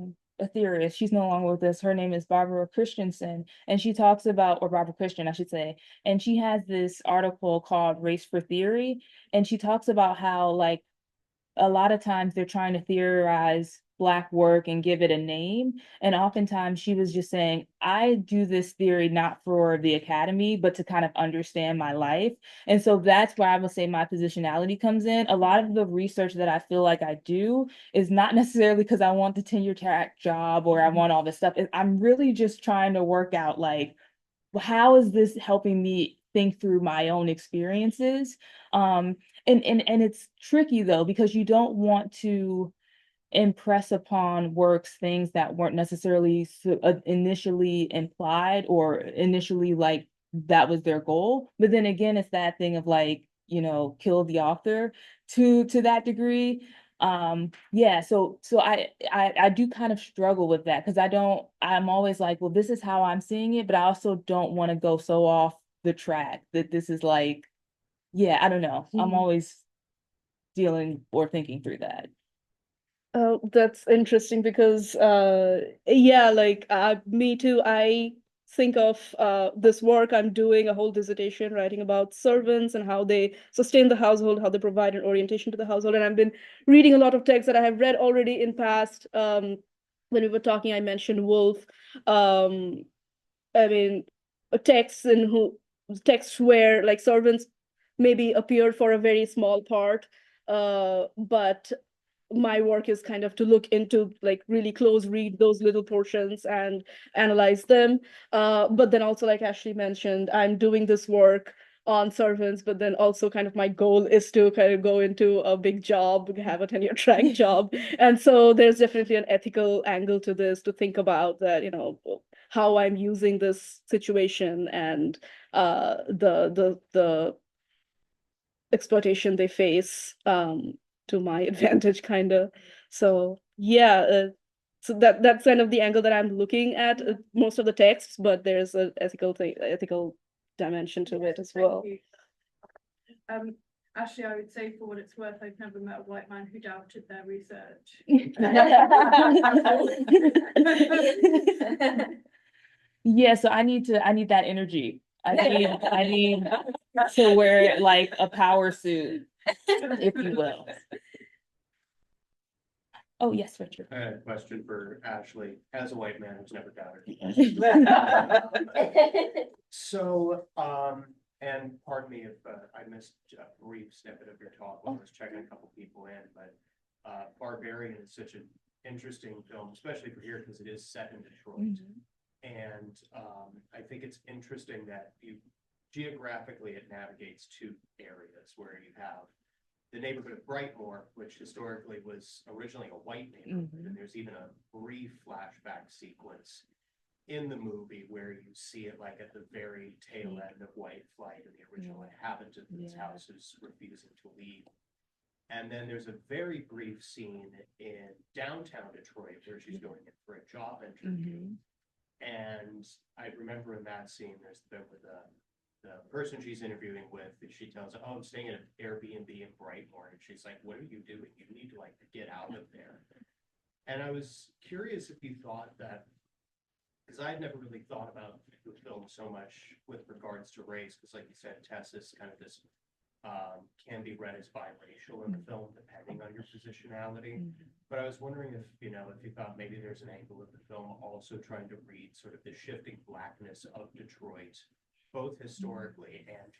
theorist, she's no longer with us. Her name is Barbara Christensen, and she talks about, or Barbara Christian, I should say, and she has this article called Race for Theory, and she talks about how, like, a lot of times they're trying to theorize Black work and give it a name. And oftentimes she was just saying, I do this theory not for the academy, but to kind of understand my life. And so that's where I would say my positionality comes in. A lot of the research that I feel like I do is not necessarily because I want the tenure track job or I want all this stuff. I'm really just trying to work out, like, how is this helping me think through my own experiences? And it's tricky though, because you don't want to impress upon works things that weren't necessarily initially implied or initially like that was their goal. But then again, it's that thing of like, kill the author to that degree. Yeah, so I do kind of struggle with that, because I'm always like, well, this is how I'm seeing it, but I also don't want to go so off the track that this is like, yeah, I don't know. I'm always dealing or thinking through that. Oh, that's interesting because yeah, like me too. I think of this work I'm doing, a whole dissertation writing about servants and how they sustain the household, how they provide an orientation to the household. And I've been reading a lot of texts that I have read already in past. When we were talking, I mentioned Wolf. I mean, texts where like servants maybe appeared for a very small part, but my work is kind of to look into, like, really close read those little portions and analyze them. But then also, like Ashley mentioned, I'm doing this work on servants, but then also kind of my goal is to kind of go into a big job, have a tenure track job. And so there's definitely an ethical angle to this to think about that, how I'm using this situation and the exploitation they face to my advantage, kind of. So yeah, so that's kind of the angle that I'm looking at most of the texts, but there's an ethical dimension to it as Thank well. you. Actually, I would say for what it's worth, I've never met a white man who doubted their research. Yeah, so I need that energy. I need to wear like a power suit, if you will. Oh, yes, Richard. I had a question for Ashley, as a white man who's never doubted. So, and pardon me if I missed a brief snippet of your talk when I was checking a couple people in, but Barbarian is such an interesting film, especially for here because it is set in Detroit. And I think it's interesting that geographically it navigates two areas where you have the neighborhood of Brightmoor, which historically was originally a white neighborhood, and there's even a brief flashback sequence in the movie where you see it like at the very tail end of White Flight and the original inhabitant of this house is refusing to leave. And then there's a very brief scene in downtown Detroit where she's going in for a job interview. And I remember in that scene, there's the bit with the person she's interviewing with, she tells her, oh, I'm staying at an Airbnb in Brightmoor. And she's like, what are you doing? You need to like get out of there. And I was curious if you thought that, because I had never really thought about the film so much with regards to race, because like you said, Tess is kind of this, can be read as biracial in the film, depending on your positionality. But I was wondering if you thought maybe there's an angle of the film also trying to read sort of the shifting blackness of Detroit, both historically and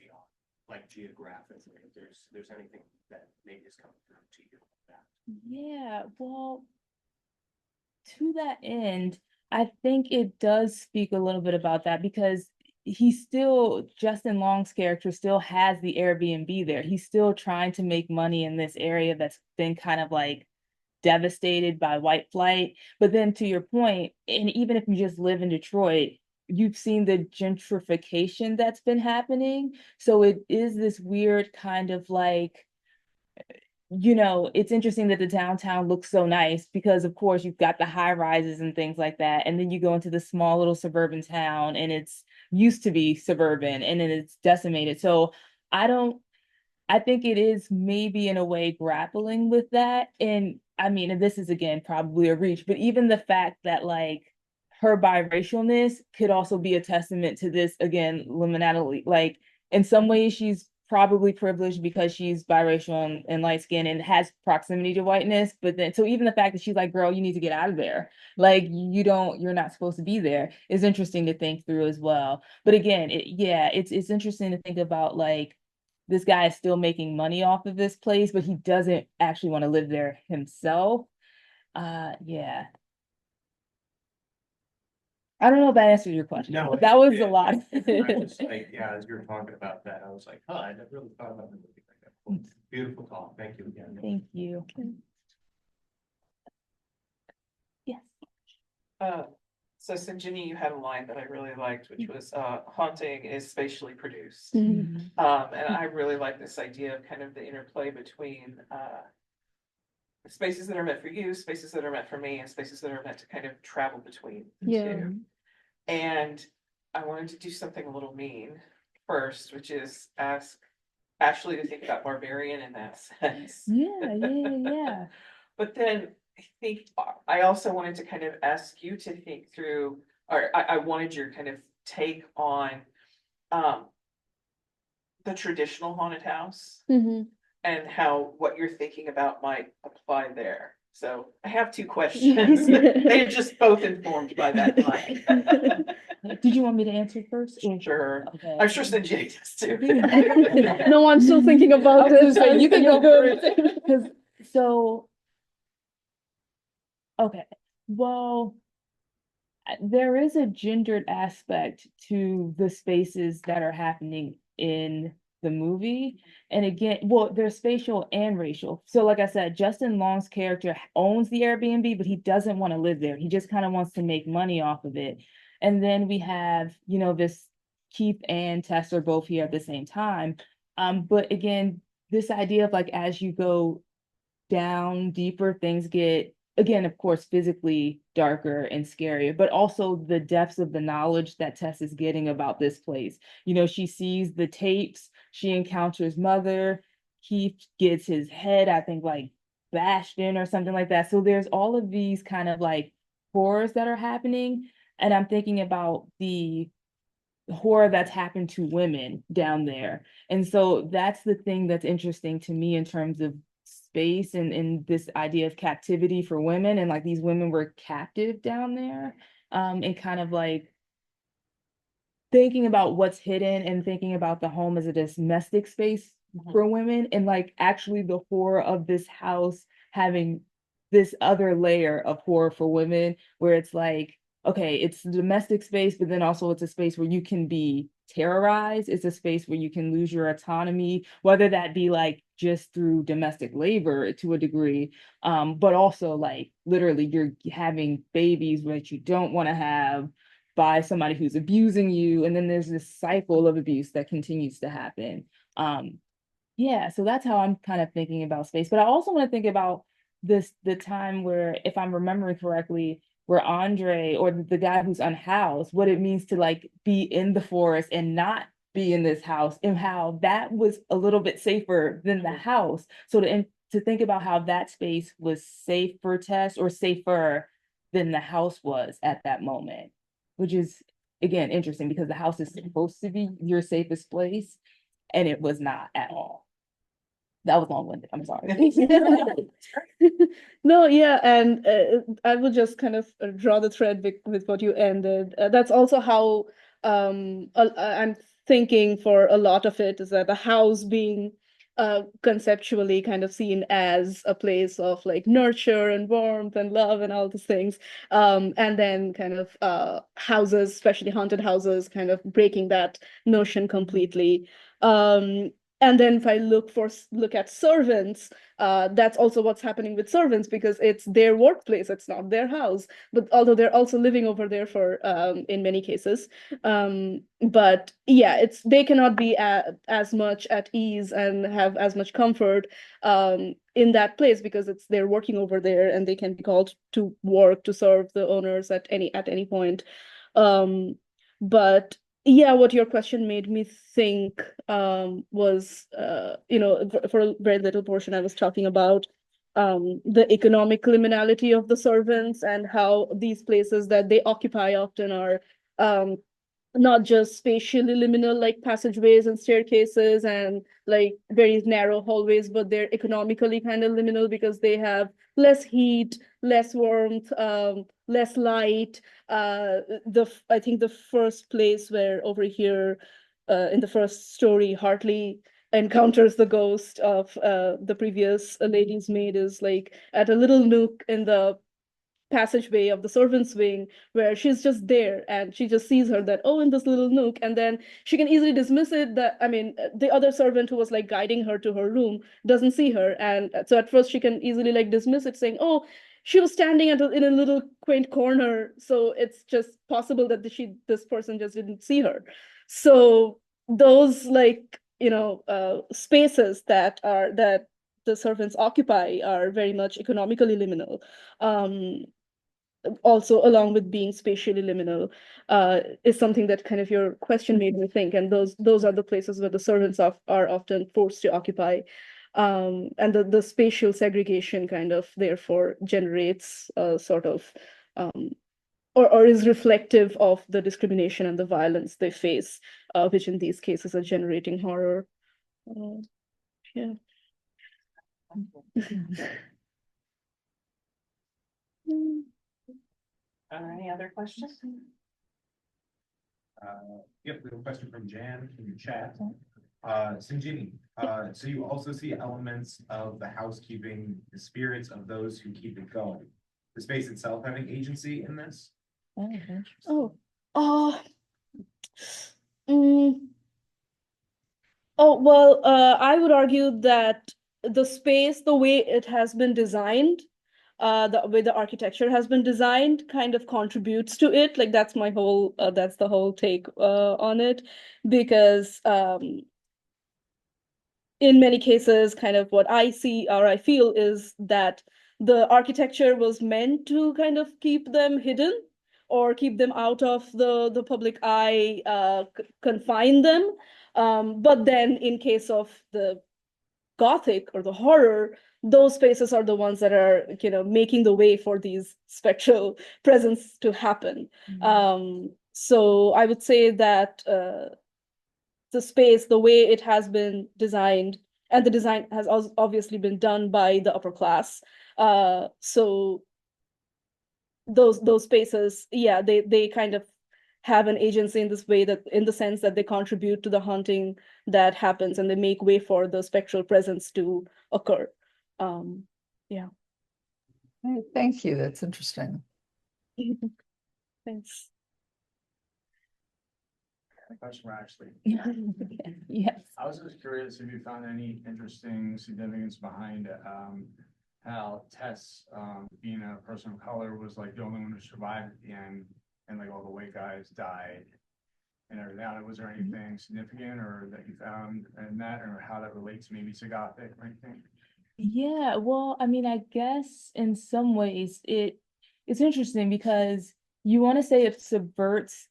geographically. If there's anything that maybe is coming through to you with that. Yeah, well, to that end, I think it does speak a little bit about that because Justin Long's character still has the Airbnb there. He's still trying to make money in this area that's been kind of like devastated by white flight. But then to your point, and even if you just live in Detroit, you've seen the gentrification that's been happening. So it is this weird kind of like, it's interesting that the downtown looks so nice because of course you've got the high rises and things like that. And then you go into the small little suburban town and it's used to be suburban and then it's decimated. So I think it is maybe in a way grappling with that. And I mean, and this is again probably a reach, but even the fact that like her biracialness could also be a testament to this again, liminality. Like in some ways she's probably privileged because she's biracial and light skinned and has proximity to whiteness. But then so even the fact that she's like, girl, you need to get out of there. Like you're not supposed to be there is interesting to think through as well. But again, it's interesting to think about like this guy is still making money off of this place, but he doesn't actually want to live there himself. Yeah. I don't know if that answers your question. No, that was yeah. a lot. I just as you're talking about that, I was like, I never really thought about the movie like that. Cool. Beautiful talk. Thank you again. Thank you. Yes. So Sinjini, you had a line that I really liked, which was haunting is spatially produced. Mhm. And I really like this idea of kind of the interplay between spaces that are meant for you, spaces that are meant for me, and spaces that are meant to kind of travel between the two. And I wanted to do something a little mean first, which is ask Ashley to think about Barbarian in that sense. Yeah. But then I think I also wanted to kind of ask you to think through, or I wanted your kind of take on the traditional haunted house and how what you're thinking about might apply there. So I have two questions. They're just both informed by that line. Did you want me to answer first? Sure. Okay. I'm sure Sinjini does too. No, I'm still thinking about this. So you can go first. So, okay. Well, there is a gendered aspect to the spaces that are happening in the movie. And again, well, they're spatial and racial. So like I said, Justin Long's character owns the Airbnb, but he doesn't want to live there. He just kind of wants to make money off of it. And then we have, this Keith and Tess are both here at the same time. But again, this idea of like, as you go down deeper, things get, again, of course, physically darker and scarier, but also the depths of the knowledge that Tess is getting about this place. She sees the tapes, she encounters Mother, Keith gets his head, I think, like bashed in or something like that. So there's all of these kind of like horrors that are happening. And I'm thinking about the horror that's happened to women down there. And so that's the thing that's interesting to me in terms of space and this idea of captivity for women, and like these women were captive down there, and kind of like thinking about what's hidden and thinking about the home as a domestic space for women, and like actually the horror of this house having this other layer of horror for women, where it's like, okay, it's the domestic space, but then also it's a space where you can be terrorized. It's a space where you can lose your autonomy, whether that be like just through domestic labor to a degree, but also like literally you're having babies that you don't want to have by somebody who's abusing you. And then there's this cycle of abuse that continues to happen. Yeah, so that's how I'm kind of thinking about space. But I also want to think about the time where, if I'm remembering correctly, where Andre, or the guy who's unhoused, what it means to like be in the forest and not be in this house, and how that was a little bit safer than the house. So to think about how that space was safe for Tess, or safer than the house was at that moment, which is again interesting because the house is supposed to be your safest place, and it was not at all. That was long-winded, I'm sorry. No, yeah, and I will just kind of draw the thread with what you ended. That's also how I'm thinking for a lot of it, is that the house being conceptually kind of seen as a place of like nurture and warmth and love and all these things, and then kind of houses, especially haunted houses, kind of breaking that notion completely. And then if I look at servants, that's also what's happening with servants, because it's their workplace, it's not their house. But although they're also living over there for in many cases, but yeah, they cannot be as much at ease and have as much comfort in that place, because they're working over there and they can be called to work to serve the owners at any point. But yeah, what your question made me think was, for a very little portion, I was talking about the economic liminality of the servants, and how these places that they occupy often are not just spatially liminal, like passageways and staircases and like very narrow hallways, but they're economically kind of liminal, because they have less heat, less warmth, less light. I think the first place where over here in the first story, Hartley encounters the ghost of the previous lady's maid is like at a little nook in the passageway of the servants wing, where she's just there and she just sees her that, oh, in this little nook, and then she can easily dismiss it. That, I mean, the other servant who was like guiding her to her room doesn't see her, and so at first she can easily like dismiss it, saying, oh, she was standing in a little quaint corner, so it's just possible that this person just didn't see her. So those like spaces that the servants occupy are very much economically liminal. Also, along with being spatially liminal, is something that kind of your question made me think. And those are the places where the servants are often forced to occupy. And the spatial segregation kind of therefore generates a sort of or is reflective of the discrimination and the violence they face, which in these cases are generating horror. Yeah. Any other questions? Yep, we have a question from Jan in the chat. Sinjini, so you also see elements of the housekeeping, the spirits of those who keep it going. The space itself having agency in this? Oh, mm, Oh, well, I would argue that the space, the way it has been designed, the way the architecture has been designed kind of contributes to it. Like that's the whole take on it. Because in many cases, kind of what I see or I feel is that the architecture was meant to kind of keep them hidden or keep them out of the public eye, confine them. But then in case of the Gothic or the horror, those spaces are the ones that are, making the way for these spectral presence to happen. So I would say that the space, the way it has been designed, and the design has obviously been done by the upper class. So those spaces, yeah, they kind of have an agency in this way, that in the sense that they contribute to the haunting that happens, and they make way for the spectral presence to occur. Yeah. Thank you. That's interesting. Thanks. Question for Ashley. Yes. I was just curious if you found any interesting significance behind how Tess, being a person of color, was like the only one who survived at the end, and like all the white guys died and everything. Was there anything significant or that you found in that, or how that relates maybe to Gothic or anything? Yeah, well, I mean, I guess in some ways it's interesting because you want to say it subverts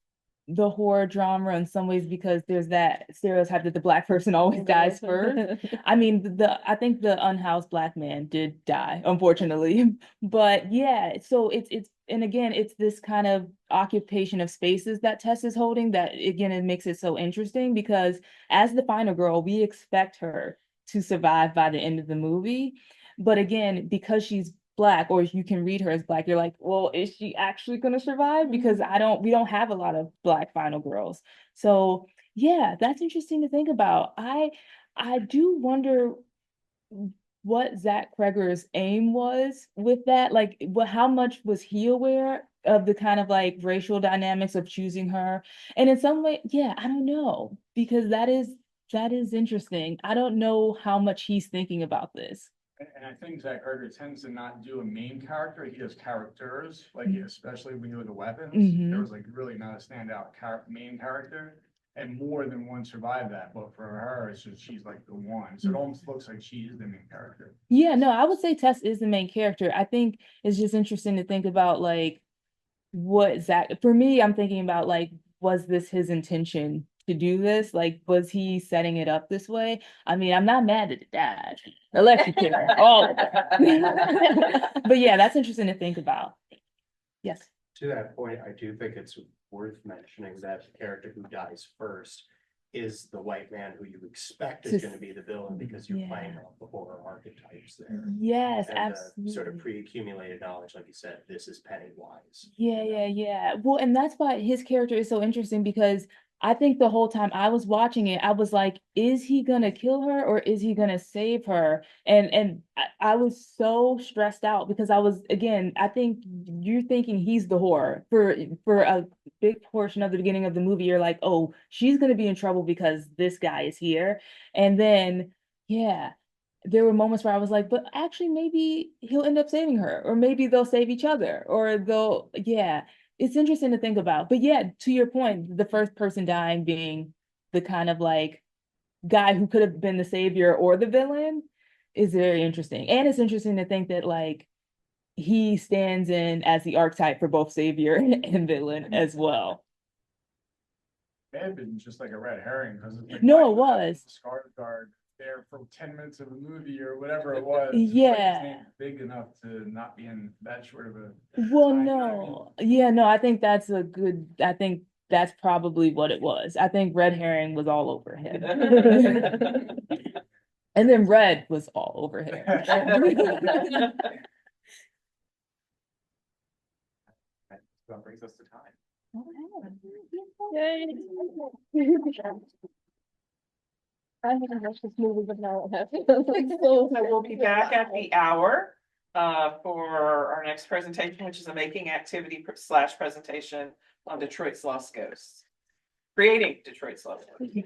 the horror genre in some ways because there's that stereotype that the black person always dies first. I mean, I think the unhoused black man did die, unfortunately. But yeah, so it's and again, it's this kind of occupation of spaces that Tess is holding that again it makes it so interesting because as the final girl, we expect her to survive by the end of the movie. But again, because she's black, or you can read her as black, you're like, well, is she actually going to survive? Because we don't have a lot of black final girls. So yeah, that's interesting to think about. I do wonder what Zach Kreger's aim was with that. Like, how much was he aware of the kind of like racial dynamics of choosing her? And in some way, yeah, I don't know, because that is interesting. I don't know how much he's thinking about this. And I think Zach Carter tends to not do a main character. He does characters, like especially when you look at weapons. There was like really not a standout main character, and more than one survived that. But for her, it's just she's like the one. So it almost looks like she is the main character. Yeah, no, I would say Tess is the main character. I think it's just interesting to think about like what Zach, for me, I'm thinking about like, was this his intention to do this? Like, was he setting it up this way? I mean, I'm not mad that it died. Electrocuted, all of it. But yeah, that's interesting to think about. Yes. To that point, I do think it's worth mentioning that the character who dies first is the white man who you expect is going to be the villain, because you're playing off the horror archetypes there. Yes, And absolutely. the sort of pre-accumulated knowledge, like you said, this is Pennywise. Yeah. Well, and that's why his character is so interesting because I think the whole time I was watching it, I was like, is he gonna kill her or is he gonna save her? And I was so stressed out because I was, again, I think you're thinking he's the horror for a big portion of the beginning of the movie. You're like, oh, she's gonna be in trouble because this guy is here. And then, yeah, there were moments where I was like, but actually maybe he'll end up saving her, or maybe they'll save each other, or yeah, it's interesting to think about. But yeah, to your point, the first person dying being the kind of like guy who could have been the savior or the villain is very interesting. And it's interesting to think that like he stands in as the archetype for both savior and villain as well. It may have been just like a red herring because like, no, it was Skarsgård there for 10 minutes of the movie or whatever it was. Yeah. Like big enough to not be in that short of a well time, no yeah no I think that's a good I think that's probably what it was. I think red herring was all over him. And then red was all over him. That brings us to time. Yay. I haven't watched this movie, but now I have. So we'll be back at the hour for our next presentation, which is a making activity / presentation on Detroit's Lost Ghosts. Creating Detroit's Lost Ghosts.